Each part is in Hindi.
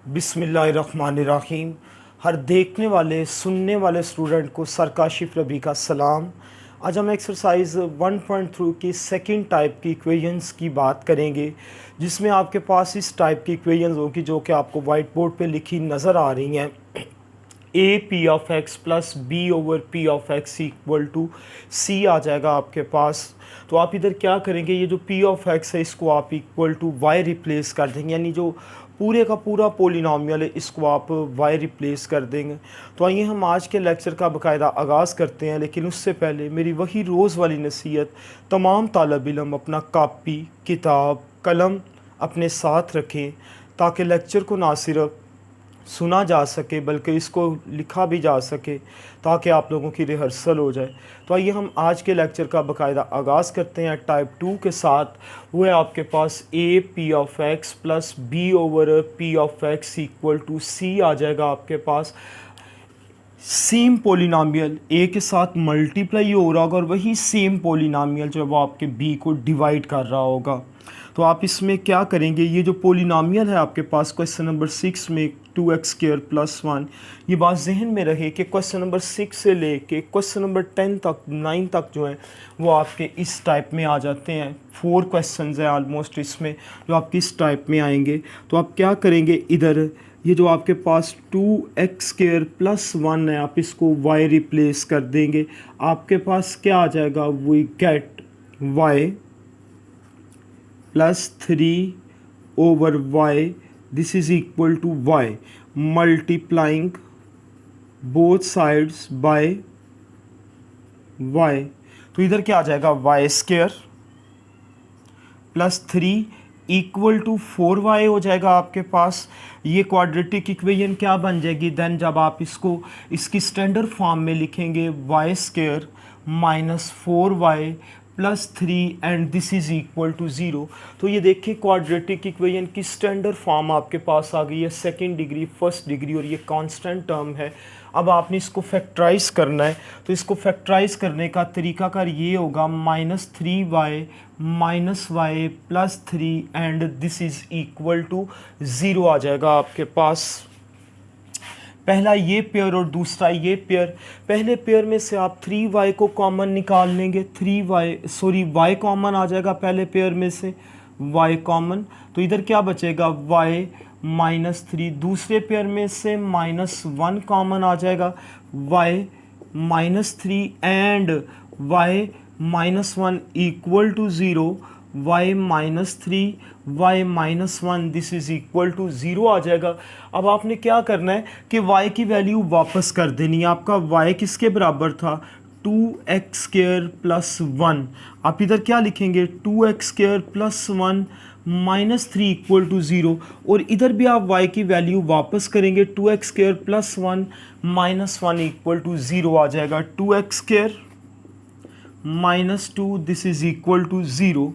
बिस्मिल्लाहिर्रहमानिर्रहीम। हर देखने वाले सुनने वाले स्टूडेंट को सरकाशिफ रबी का सलाम। आज हम एक्सरसाइज 1.3 की सेकंड टाइप की इक्वेशंस की बात करेंगे, जिसमें आपके पास इस टाइप की इक्वेशंस होगी जो कि आपको वाइट बोर्ड पे लिखी नज़र आ रही हैं। A P of x plus B over P of x equal to C आ जाएगा आपके पास। तो आप इधर क्या करेंगे, ये जो पी ऑफ एक्स है इसको आप इक्वल टू वाई रिप्लेस कर देंगे, यानी जो पूरे का पूरा पोलिनोमियल है इसको आप वाई रिप्लेस कर देंगे। तो आइए हम आज के लेक्चर का बाकायदा आगाज़ करते हैं, लेकिन उससे पहले मेरी वही रोज़ वाली नसीहत, तमाम तालब इल्म अपना कापी किताब कलम अपने साथ रखें ताकि लेक्चर को ना सिर्फ सुना जा सके बल्कि इसको लिखा भी जा सके, ताकि आप लोगों की रिहर्सल हो जाए। तो आइए हम आज के लेक्चर का बाकायदा आगाज़ करते हैं टाइप 2 के साथ। वो है आपके पास A P of x plus B over P of x equal to C आ जाएगा आपके पास। सेम पोलिनोमियल ए के साथ मल्टीप्लाई हो रहा होगा और वही सेम पोलिनोमियल जो है वो आपके बी को डिवाइड कर रहा होगा। तो आप इसमें क्या करेंगे, ये जो पोलिनोमियल है आपके पास क्वेश्चन नंबर 6 में 2x² प्लस 1, ये बात जहन में रहे कि क्वेश्चन नंबर 6 से लेके क्वेश्चन नंबर 10 तक 9 तक जो है वो आपके इस टाइप में आ जाते हैं। 4 क्वेश्चन है ऑलमोस्ट इसमें जो आपके इस टाइप में आएंगे। तो आप क्या करेंगे, इधर ये जो आपके पास 2x² प्लस 1 है आप इसको y रिप्लेस कर देंगे। आपके पास क्या आ जाएगा, we get y plus 3 over y, this is equal to y multiplying both sides by y। तो इधर क्या आ जाएगा, y² plus 3 equal to 4y हो जाएगा आपके पास। ये क्वाड्रेटिक इक्वेशन क्या बन जाएगी देन, जब आप इसको इसकी स्टैंडर्ड फॉर्म में लिखेंगे y² minus 4y plus 3 and this is equal to 0। तो ये देखिए क्वाड्रेटिक इक्वेशन की स्टैंडर्ड फॉर्म आपके पास आ गई है, सेकंड डिग्री फर्स्ट डिग्री, और ये कांस्टेंट टर्म है। अब आपने इसको फैक्टराइज करना है, तो इसको फैक्टराइज करने का तरीकाकार ये होगा -3y minus y plus 3 and this is equal to 0 आ जाएगा आपके पास। पहला ये पेयर और दूसरा ये पेयर। पहले पेयर में से आप 3y को कॉमन निकाल लेंगे, y कॉमन आ जाएगा पहले पेयर में से, y कॉमन। तो इधर क्या बचेगा, y माइनस 3। दूसरे पेयर में से -1 कॉमन आ जाएगा, y minus 3 and y minus 1 equal to 0, y minus 3 y minus 1 this is equal to 0 आ जाएगा। अब आपने क्या करना है कि y की वैल्यू वापस कर देनी है। आपका y किसके बराबर था, 2x² प्लस 1। आप इधर क्या लिखेंगे, 2x² plus 1 minus 3 equal to 0, और इधर भी आप y की वैल्यू वापस करेंगे, 2x² plus 1 minus 1 equal to 0 आ जाएगा। 2x² minus 2 this is equal to 0,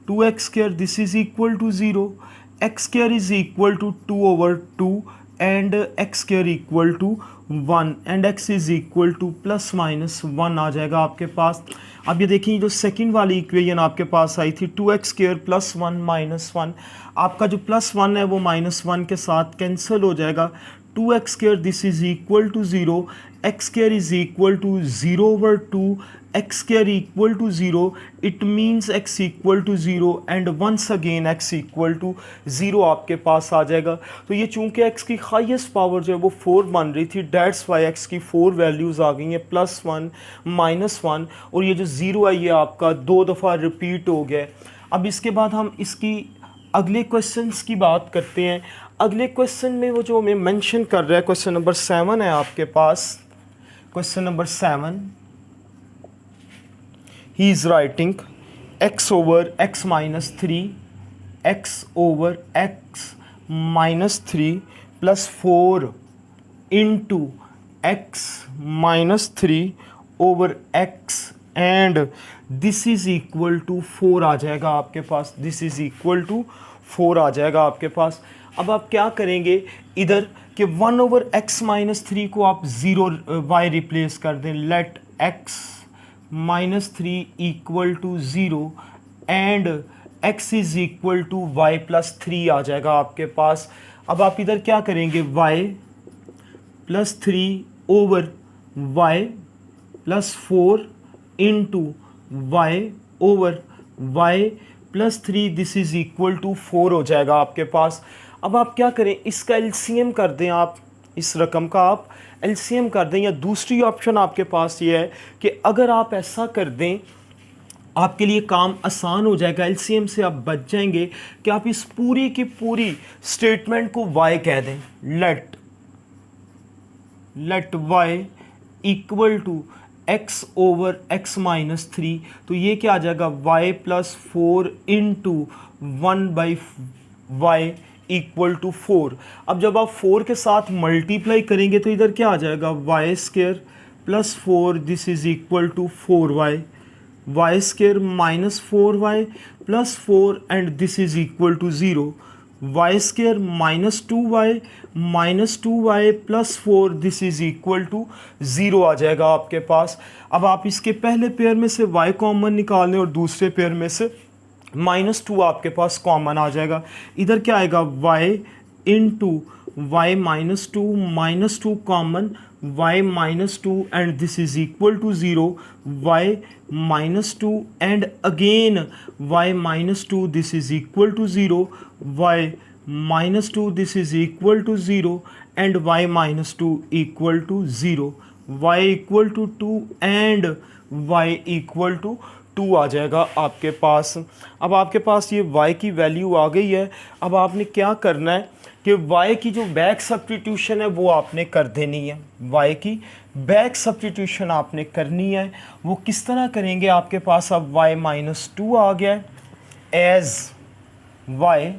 2x² this is equal to 0, x² is equal to 2 over 2 and x² equal to 1 and x is equal to plus minus 1 आ जाएगा आपके पास। अब ये देखिए जो सेकंड वाली इक्वेशन आपके पास आई थी 2x² प्लस 1 माइनस 1, आपका जो प्लस 1 है वो माइनस 1 के साथ कैंसिल हो जाएगा। 2x² this is equal to 0, x² is equal to 0 over 2, x² equal to 0, it means x equal to 0 and once again x equal to 0 आपके पास आ जाएगा। तो ये चूंकि x की हाईएस्ट पावर जो है वो 4 बन रही थी, डेट्स वाई x की 4 वैल्यूज़ आ गई हैं, +1 -1, और ये जो 0 है ये आपका 2 दफ़ा रिपीट हो गया। अब इसके बाद हम इसकी अगले क्वेश्चंस की बात करते हैं। अगले क्वेश्चन में वो जो हमें मेंशन कर रहा है, क्वेश्चन नंबर 7 है आपके पास। Question number 7, he is writing x over x minus 3, x over x minus 3 plus 4 into x minus 3 over x and this is equal to 4 आ जाएगा आपके पास, this is equal to 4 आ जाएगा आपके पास। अब आप क्या करेंगे, इधर कि 1 ओवर x माइनस 3 को आप 0 y रिप्लेस कर दें, let x minus 3 equal to 0 and x is equal to y plus 3 आ जाएगा आपके पास। अब आप इधर क्या करेंगे, y plus 3 over y plus 4 into y over y plus 3, this is equal to 4 हो जाएगा आपके पास। अब आप क्या करें, इसका एलसीएम कर दें, आप इस रकम का आप एलसीएम कर दें, या दूसरी ऑप्शन आपके पास ये है कि अगर आप ऐसा कर दें आपके लिए काम आसान हो जाएगा, एलसीएम से आप बच जाएंगे, कि आप इस पूरी की पूरी स्टेटमेंट को y कह दें, let y equal to x over x minus 3। तो ये क्या आ जाएगा, y plus 4 into 1/y equal to 4। अब जब आप 4 के साथ मल्टीप्लाई करेंगे तो इधर क्या आ जाएगा, y square plus 4, this is equal to 4y, y square minus 4y plus 4 and this is equal to 0, y square minus 2y plus 4, this is equal to 0 आ जाएगा आपके पास। अब आप इसके पहले पेयर में से y कॉमन निकाल लें और दूसरे पेयर में से -2 आपके पास कॉमन आ जाएगा। इधर क्या आएगा, y into y minus two common, y minus 2 and this is equal to 0, y minus 2 and again y minus 2, this is equal to 0, y minus 2, this is equal to 0 and y minus 2 equal to 0, y equal to 2 and y equal to 2 आ जाएगा आपके पास। अब आपके पास ये y की वैल्यू आ गई है। अब आपने क्या करना है कि y की जो बैक सब्स्टिट्यूशन है वो आपने कर देनी है, y की बैक सब्स्टिट्यूशन आपने करनी है। वो किस तरह करेंगे, आपके पास अब y माइनस 2 आ गया है, as y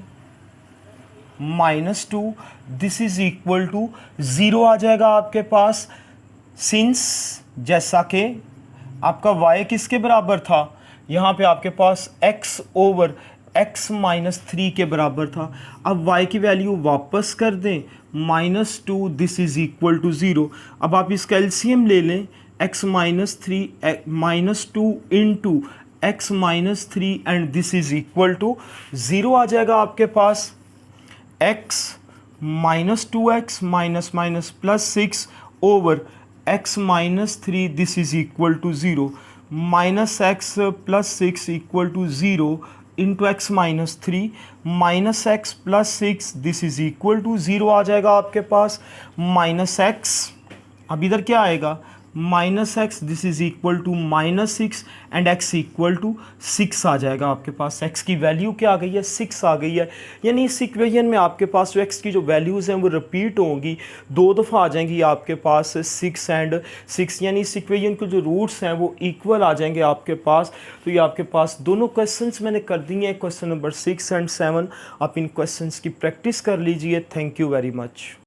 minus 2, this is equal to 0 आ जाएगा आपके पास। सिंस जैसा कि आपका y किसके बराबर था, यहाँ पे आपके पास x ओवर x माइनस 3 के बराबर था। अब y की वैल्यू वापस कर दें, -2, दिस इज इक्वल टू 0। अब आप इसका एलसीएम ले लें, x minus 3 minus 2 into x minus 3 and this is equal to 0 आ जाएगा आपके पास। x minus 2x minus minus plus 6 over x minus 3, this is equal to 0, minus x plus 6 equal to 0 into x minus 3 minus x plus 6, this is equal to 0 आ जाएगा आपके पास। माइनस एक्स, अब इधर क्या आएगा, minus x, this is equal to -6 and x equal to 6 आ जाएगा आपके पास। एक्स की वैल्यू क्या आ गई है, 6 आ गई है। यानी इस इक्वेशन में आपके पास जो एक्स की जो वैल्यूज़ हैं वो रिपीट होंगी, 2 दफ़ा आ जाएंगी आपके पास 6 एंड 6, यानी इस इक्वेशन के जो रूट्स हैं वो इक्वल आ जाएंगे आपके पास। तो ये आपके पास दोनों क्वेश्चंस मैंने कर दिए हैं, क्वेश्चन नंबर 6 एंड 7। आप इन क्वेश्चंस की प्रैक्टिस कर लीजिए। Thank you very much.